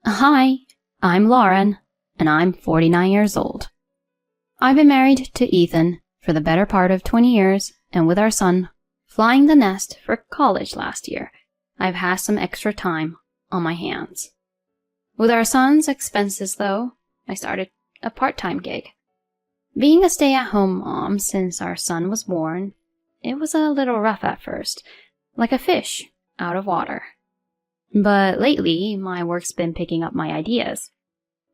Hi, I'm Lauren, and I'm 49 years old. I've been married to Ethan for the better part of 20 years, and with our son flying the nest for college last year, I've had some extra time on my hands. With our son's expenses, though, I started a part-time gig. Being a stay-at-home mom since our son was born, it was a little rough at first, like a fish out of water. But lately, my work's been picking up my ideas,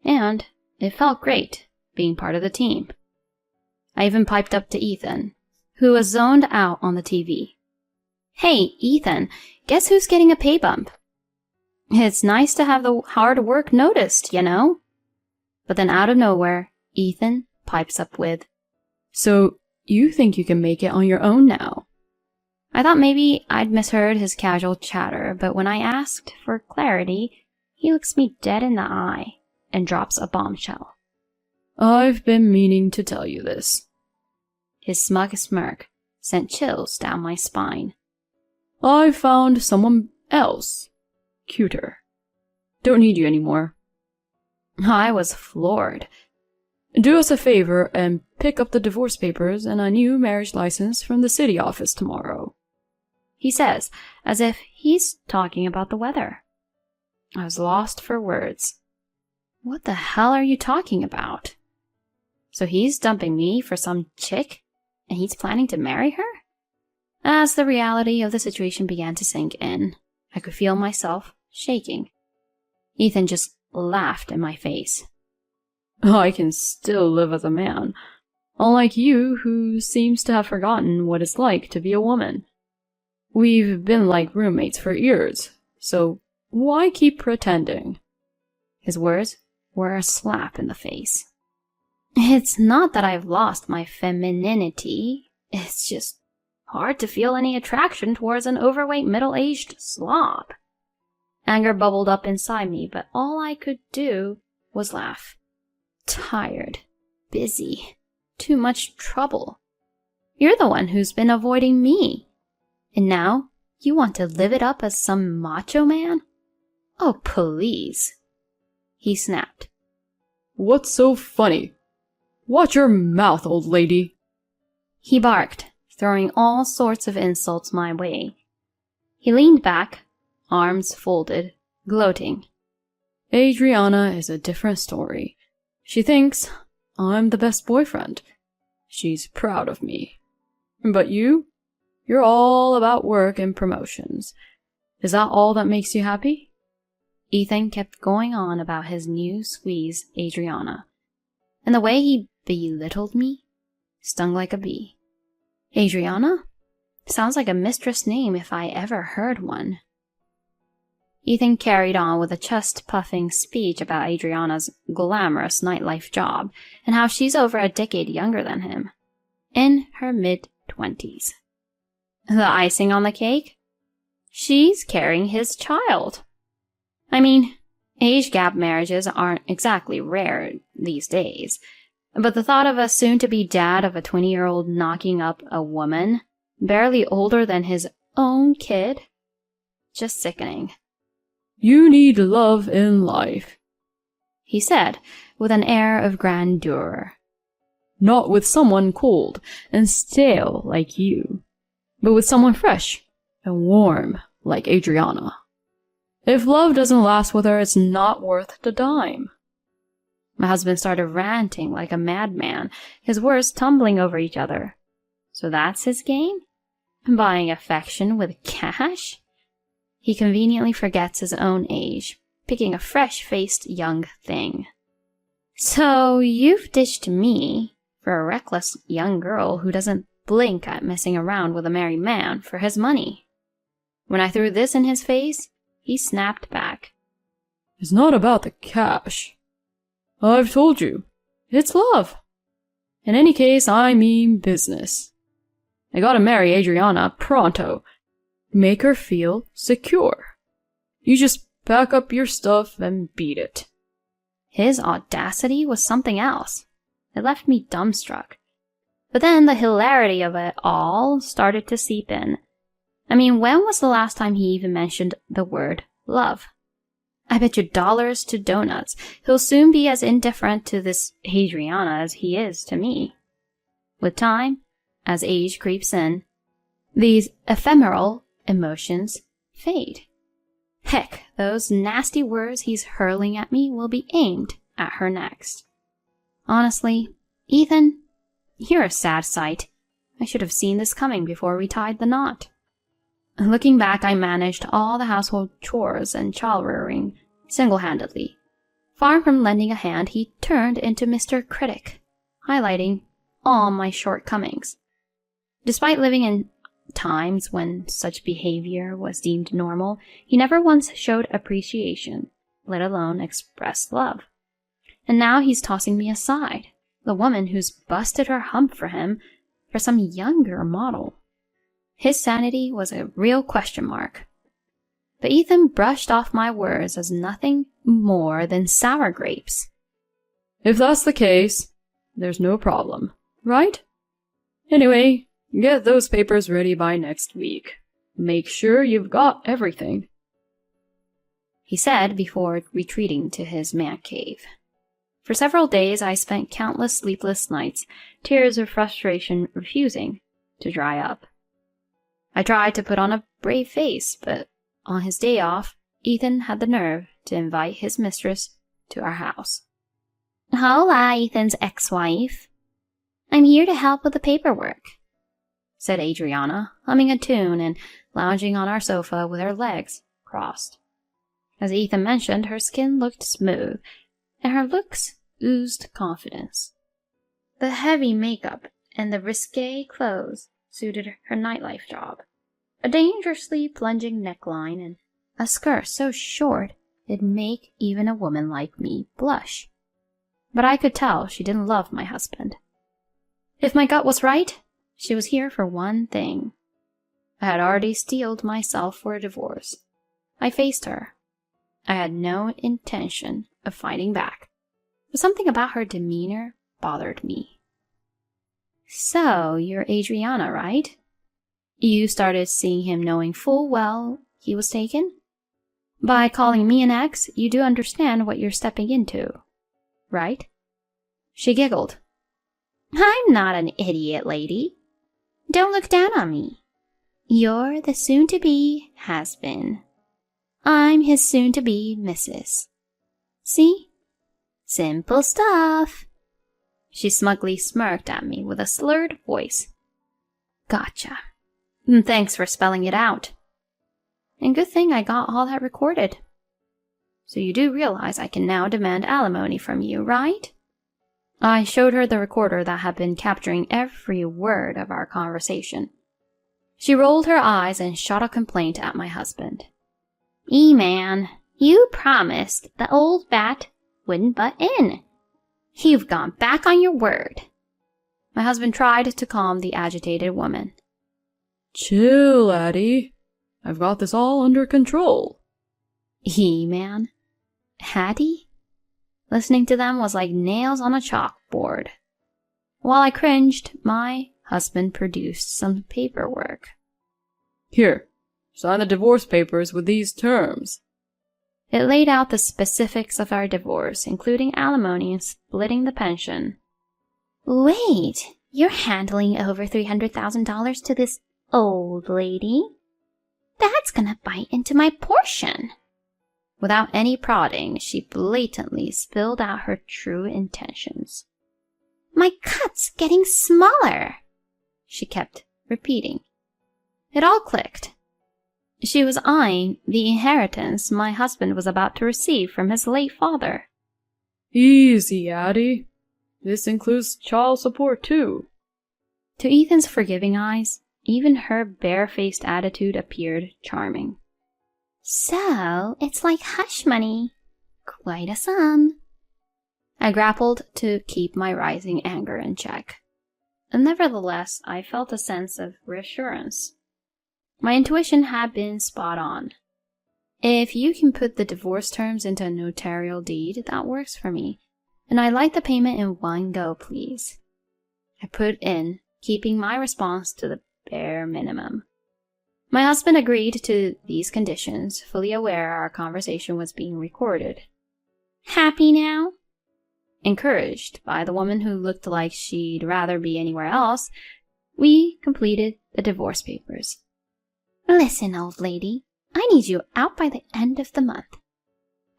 and it felt great being part of the team. I even piped up to Ethan, who was zoned out on the TV. Hey, Ethan, guess who's getting a pay bump? It's nice to have the hard work noticed, you know? But then out of nowhere, Ethan pipes up with, So, you think you can make it on your own now? I thought maybe I'd misheard his casual chatter, but when I asked for clarity, he looks me dead in the eye and drops a bombshell. I've been meaning to tell you this. His smug smirk sent chills down my spine. I found someone else. Cuter. Don't need you anymore. I was floored. Do us a favor and pick up the divorce papers and a new marriage license from the city office tomorrow. He says, as if he's talking about the weather. I was lost for words. What the hell are you talking about? So he's dumping me for some chick, and he's planning to marry her? As the reality of the situation began to sink in, I could feel myself shaking. Ethan just laughed in my face. I can still live as a man, unlike you, who seems to have forgotten what it's like to be a woman. We've been like roommates for years, so why keep pretending? His words were a slap in the face. It's not that I've lost my femininity, it's just hard to feel any attraction towards an overweight middle-aged slob. Anger bubbled up inside me, but all I could do was laugh. Tired, busy, too much trouble. You're the one who's been avoiding me. And now, you want to live it up as some macho man? Oh, please. He snapped. What's so funny? Watch your mouth, old lady. He barked, throwing all sorts of insults my way. He leaned back, arms folded, gloating. Adriana is a different story. She thinks I'm the best boyfriend. She's proud of me. But you? You're all about work and promotions. Is that all that makes you happy? Ethan kept going on about his new squeeze, Adriana, and the way he belittled me stung like a bee. Adriana? Sounds like a mistress name if I ever heard one. Ethan carried on with a chest-puffing speech about Adriana's glamorous nightlife job and how she's over a decade younger than him, in her mid-20s. The icing on the cake? She's carrying his child. I mean, age gap marriages aren't exactly rare these days, but the thought of a soon-to-be dad of a 20-year-old knocking up a woman barely older than his own kid? Just sickening. You need love in life, he said with an air of grandeur. Not with someone cold and stale like you, but with someone fresh and warm like Adriana. If love doesn't last with her, it's not worth the dime. My husband started ranting like a madman, his words tumbling over each other. So that's his game? Buying affection with cash? He conveniently forgets his own age, picking a fresh-faced young thing. So you've ditched me for a reckless young girl who doesn't blink at messing around with a married man for his money. When I threw this in his face, he snapped back. It's not about the cash. I've told you, it's love. In any case, I mean business. I gotta marry Adriana pronto. Make her feel secure. You just pack up your stuff and beat it. His audacity was something else. It left me dumbstruck. But then the hilarity of it all started to seep in. I mean, when was the last time he even mentioned the word love? I bet you dollars to donuts he'll soon be as indifferent to this Adriana as he is to me. With time, as age creeps in, these ephemeral emotions fade. Heck, those nasty words he's hurling at me will be aimed at her next. Honestly, Ethan, you're a sad sight. I should have seen this coming before we tied the knot. Looking back, I managed all the household chores and child-rearing single-handedly. Far from lending a hand, he turned into Mr. Critic, highlighting all my shortcomings. Despite living in times when such behavior was deemed normal, he never once showed appreciation, let alone expressed love. And now he's tossing me aside, the woman who's busted her hump for him, for some younger model. His sanity was a real question mark. But Ethan brushed off my words as nothing more than sour grapes. If that's the case, there's no problem, right? Anyway, get those papers ready by next week. Make sure you've got everything, he said before retreating to his man cave. For several days I spent countless sleepless nights, tears of frustration refusing to dry up. I tried to put on a brave face, but on his day off, Ethan had the nerve to invite his mistress to our house. "Hola, Ethan's ex-wife. I'm here to help with the paperwork," said Adriana, humming a tune and lounging on our sofa with her legs crossed. As Ethan mentioned, her skin looked smooth, and her looks oozed confidence. The heavy makeup and the risque clothes suited her nightlife job. A dangerously plunging neckline and a skirt so short it'd make even a woman like me blush. But I could tell she didn't love my husband. If my gut was right, she was here for one thing. I had already steeled myself for a divorce. I faced her. I had no intention of fighting back, but something about her demeanor bothered me. "So, you're Adriana, right? You started seeing him knowing full well he was taken? By calling me an ex, you do understand what you're stepping into, right?" She giggled. "I'm not an idiot, lady. Don't look down on me. You're the soon-to-be has-been. I'm his soon-to-be missus. See? Simple stuff." She smugly smirked at me with a slurred voice. "Gotcha. Thanks for spelling it out. And good thing I got all that recorded. So you do realize I can now demand alimony from you, right?" I showed her the recorder that had been capturing every word of our conversation. She rolled her eyes and shot a complaint at my husband. "Man, you promised the old bat wouldn't butt in. You've gone back on your word." My husband tried to calm the agitated woman. Chill, laddie. I've got this all under control. Man. Hattie? Listening to them was like nails on a chalkboard. While I cringed, my husband produced some paperwork. Here, sign the divorce papers with these terms. It laid out the specifics of our divorce, including alimony and splitting the pension. "Wait, you're handling over $300,000 to this old lady? That's gonna bite into my portion." Without any prodding, she blatantly spilled out her true intentions. "My cut's getting smaller," she kept repeating. It all clicked. She was eyeing the inheritance my husband was about to receive from his late father. Easy, Addie. This includes child support, too. To Ethan's forgiving eyes, even her bare-faced attitude appeared charming. "So, it's like hush money. Quite a sum." I grappled to keep my rising anger in check. And nevertheless, I felt a sense of reassurance. My intuition had been spot on. If you can put the divorce terms into a notarial deed, that works for me. And I'd like the payment in one go, please. I put in, keeping my response to the bare minimum. My husband agreed to these conditions, fully aware our conversation was being recorded. Happy now? Encouraged by the woman who looked like she'd rather be anywhere else, we completed the divorce papers. Listen, old lady, I need you out by the end of the month.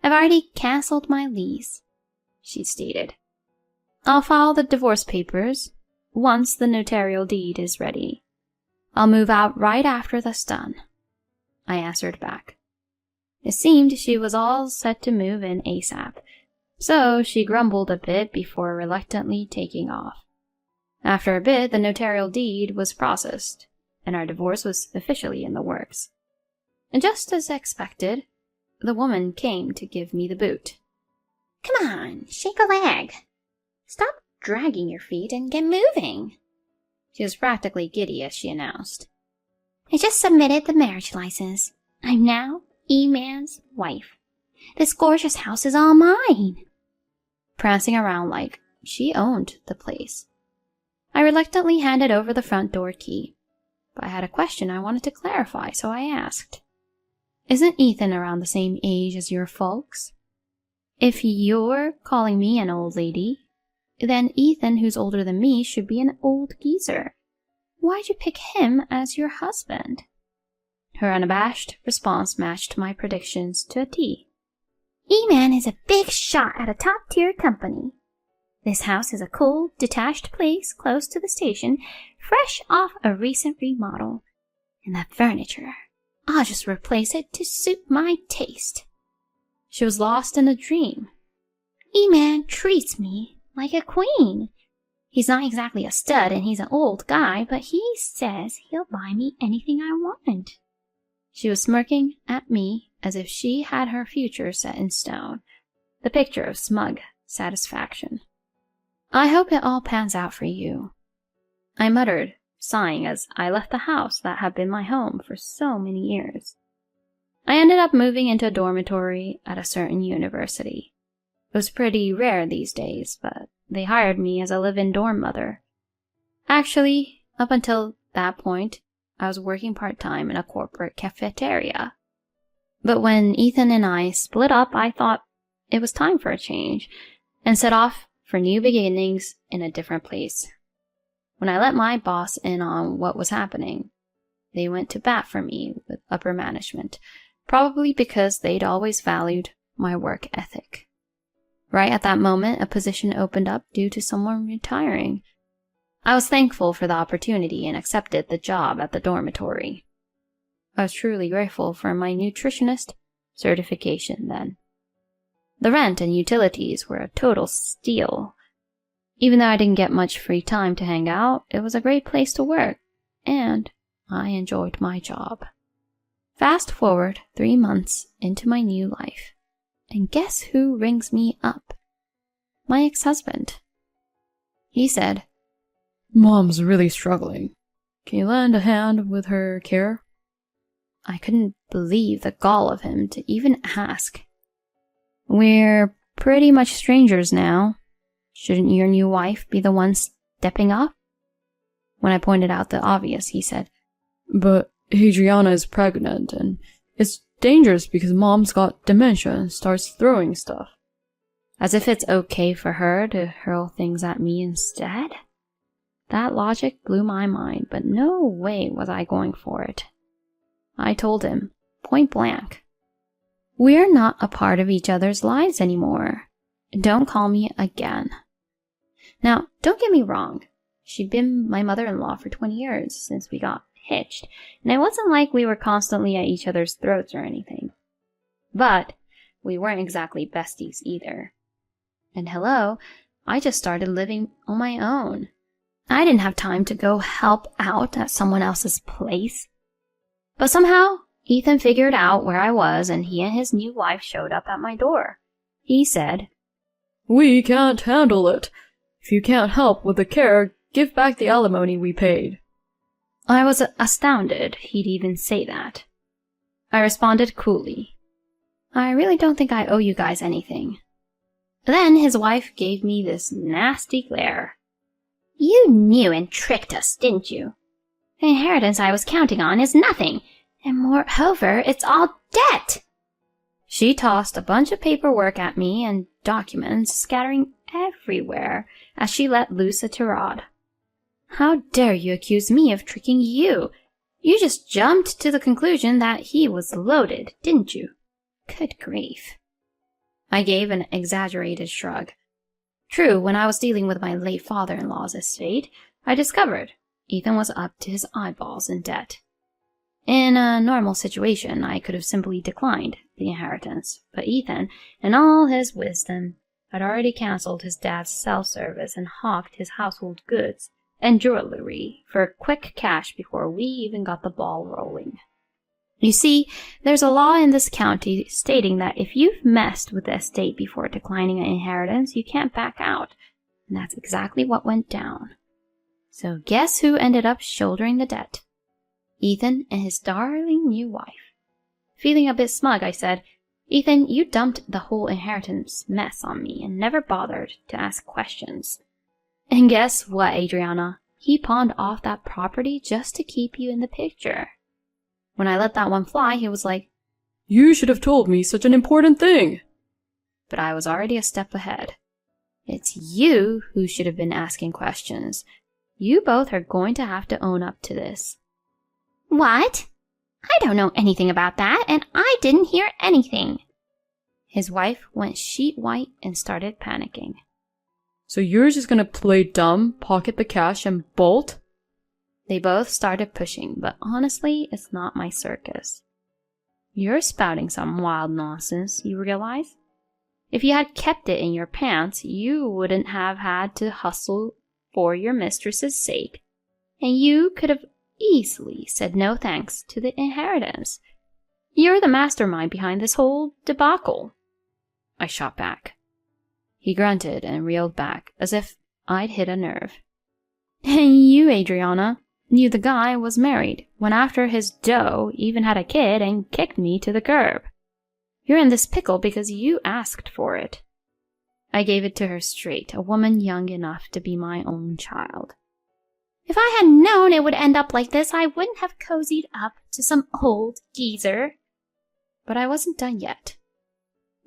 I've already cancelled my lease, she stated. I'll file the divorce papers once the notarial deed is ready. I'll move out right after that's done, I answered back. It seemed she was all set to move in ASAP, so she grumbled a bit before reluctantly taking off. After a bit, the notarial deed was processed, and our divorce was officially in the works. And just as expected, the woman came to give me the boot. Come on, shake a leg. Stop dragging your feet and get moving. She was practically giddy as she announced. I just submitted the marriage license. I'm now E-Man's wife. This gorgeous house is all mine. Prancing around like she owned the place. I reluctantly handed over the front door key, but I had a question I wanted to clarify, so I asked. Isn't Ethan around the same age as your folks? If you're calling me an old lady, then Ethan, who's older than me, should be an old geezer. Why'd you pick him as your husband? Her unabashed response matched my predictions to a T. E-Man is a big shot at a top-tier company. This house is a cool, detached place close to the station, fresh off a recent remodel. And that furniture, I'll just replace it to suit my taste. She was lost in a dream. E-Man treats me like a queen. He's not exactly a stud and he's an old guy, but he says he'll buy me anything I want. She was smirking at me as if she had her future set in stone, the picture of smug satisfaction. I hope it all pans out for you, I muttered, sighing as I left the house that had been my home for so many years. I ended up moving into a dormitory at a certain university. It was pretty rare these days, but they hired me as a live-in dorm mother. Actually, up until that point, I was working part-time in a corporate cafeteria. But when Ethan and I split up, I thought it was time for a change, and set off for new beginnings in a different place. When I let my boss in on what was happening, they went to bat for me with upper management, probably because they'd always valued my work ethic. Right at that moment, a position opened up due to someone retiring. I was thankful for the opportunity and accepted the job at the dormitory. I was truly grateful for my nutritionist certification then. The rent and utilities were a total steal. Even though I didn't get much free time to hang out, it was a great place to work, and I enjoyed my job. Fast forward 3 months into my new life, and guess who rings me up? My ex-husband. He said, Mom's really struggling. Can you lend a hand with her care? I couldn't believe the gall of him to even ask. We're pretty much strangers now. Shouldn't your new wife be the one stepping up? When I pointed out the obvious, he said, But Adriana is pregnant, and it's dangerous because Mom's got dementia and starts throwing stuff. As if it's okay for her to hurl things at me instead? That logic blew my mind, but no way was I going for it. I told him, point blank, we're not a part of each other's lives anymore. Don't call me again. Now, don't get me wrong. She'd been my mother-in-law for 20 years since we got hitched, and it wasn't like we were constantly at each other's throats or anything. But we weren't exactly besties either. And hello, I just started living on my own. I didn't have time to go help out at someone else's place. But somehow, Ethan figured out where I was, and he and his new wife showed up at my door. He said, We can't handle it. If you can't help with the care, give back the alimony we paid. I was astounded he'd even say that. I responded coolly, I really don't think I owe you guys anything. Then his wife gave me this nasty glare. You knew and tricked us, didn't you? The inheritance I was counting on is nothing. And moreover, it's all debt. She tossed a bunch of paperwork at me and documents scattering everywhere as she let loose a tirade. How dare you accuse me of tricking you? You just jumped to the conclusion that he was loaded, didn't you? Good grief. I gave an exaggerated shrug. True, when I was dealing with my late father-in-law's estate, I discovered Ethan was up to his eyeballs in debt. In a normal situation, I could have simply declined the inheritance, but Ethan, in all his wisdom, had already cancelled his dad's self-service and hawked his household goods and jewelry for quick cash before we even got the ball rolling. You see, there's a law in this county stating that if you've messed with the estate before declining an inheritance, you can't back out, and that's exactly what went down. So guess who ended up shouldering the debt? Ethan and his darling new wife. Feeling a bit smug, I said, Ethan, you dumped the whole inheritance mess on me and never bothered to ask questions. And guess what, Adriana? He pawned off that property just to keep you in the picture. When I let that one fly, he was like, You should have told me such an important thing. But I was already a step ahead. It's you who should have been asking questions. You both are going to have to own up to this. What? I don't know anything about that, and I didn't hear anything. His wife went sheet white and started panicking. So you're just gonna play dumb, pocket the cash, and bolt? They both started pushing, but honestly, it's not my circus. You're spouting some wild nonsense, you realize? If you had kept it in your pants, you wouldn't have had to hustle for your mistress's sake, and you could have easily said no thanks to the inheritance. You're the mastermind behind this whole debacle. I shot back. He grunted and reeled back, as if I'd hit a nerve. And you, Adriana, knew the guy was married, went after his dough, even had a kid, and kicked me to the curb. You're in this pickle because you asked for it. I gave it to her straight, a woman young enough to be my own child. If I had known it would end up like this, I wouldn't have cozied up to some old geezer. But I wasn't done yet.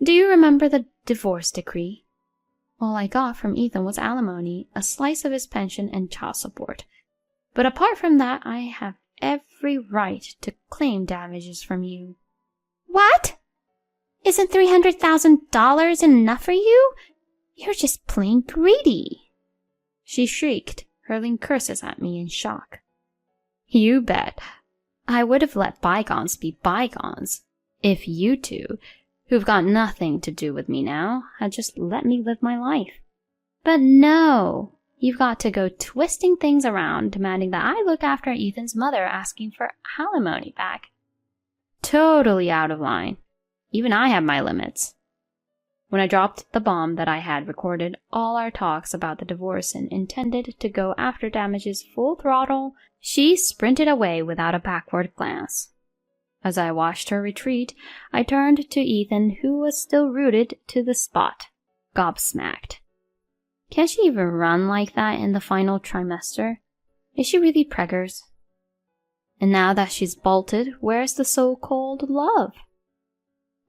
Do you remember the divorce decree? All I got from Ethan was alimony, a slice of his pension, and child support. But apart from that, I have every right to claim damages from you. What? Isn't $300,000 enough for you? You're just plain greedy. She shrieked, hurling curses at me in shock. You bet. I would have let bygones be bygones if you two, who've got nothing to do with me now, had just let me live my life. But no, you've got to go twisting things around, demanding that I look after Ethan's mother, asking for alimony back. Totally out of line. Even I have my limits. When I dropped the bomb that I had recorded all our talks about the divorce and intended to go after damages full throttle, she sprinted away without a backward glance. As I watched her retreat, I turned to Ethan, who was still rooted to the spot, gobsmacked. Can she even run like that in the final trimester? Is she really preggers? And now that she's bolted, where's the so-called love?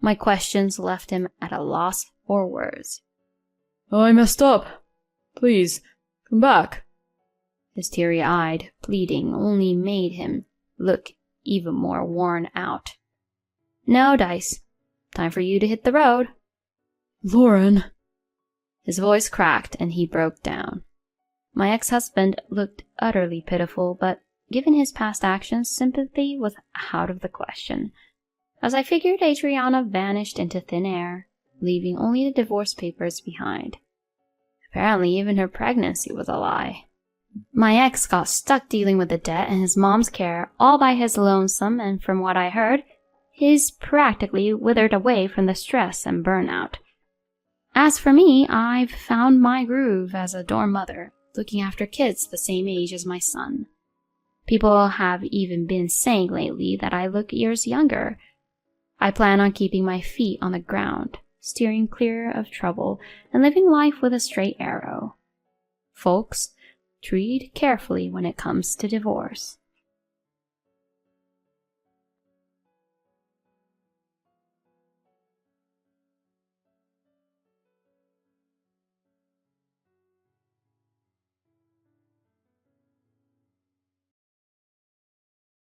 My questions left him at a loss for words. I messed up. Please, come back. His teary-eyed pleading only made him look even more worn out. No, Dice. Time for you to hit the road. Lauren. His voice cracked and he broke down. My ex-husband looked utterly pitiful, but given his past actions, sympathy was out of the question. As I figured, Adriana vanished into thin air, leaving only the divorce papers behind. Apparently, even her pregnancy was a lie. My ex got stuck dealing with the debt and his mom's care all by his lonesome, and from what I heard, he's practically withered away from the stress and burnout. As for me, I've found my groove as a dorm mother, looking after kids the same age as my son. People have even been saying lately that I look years younger. I plan on keeping my feet on the ground, steering clear of trouble, and living life with a straight arrow. Folks, tread carefully when it comes to divorce.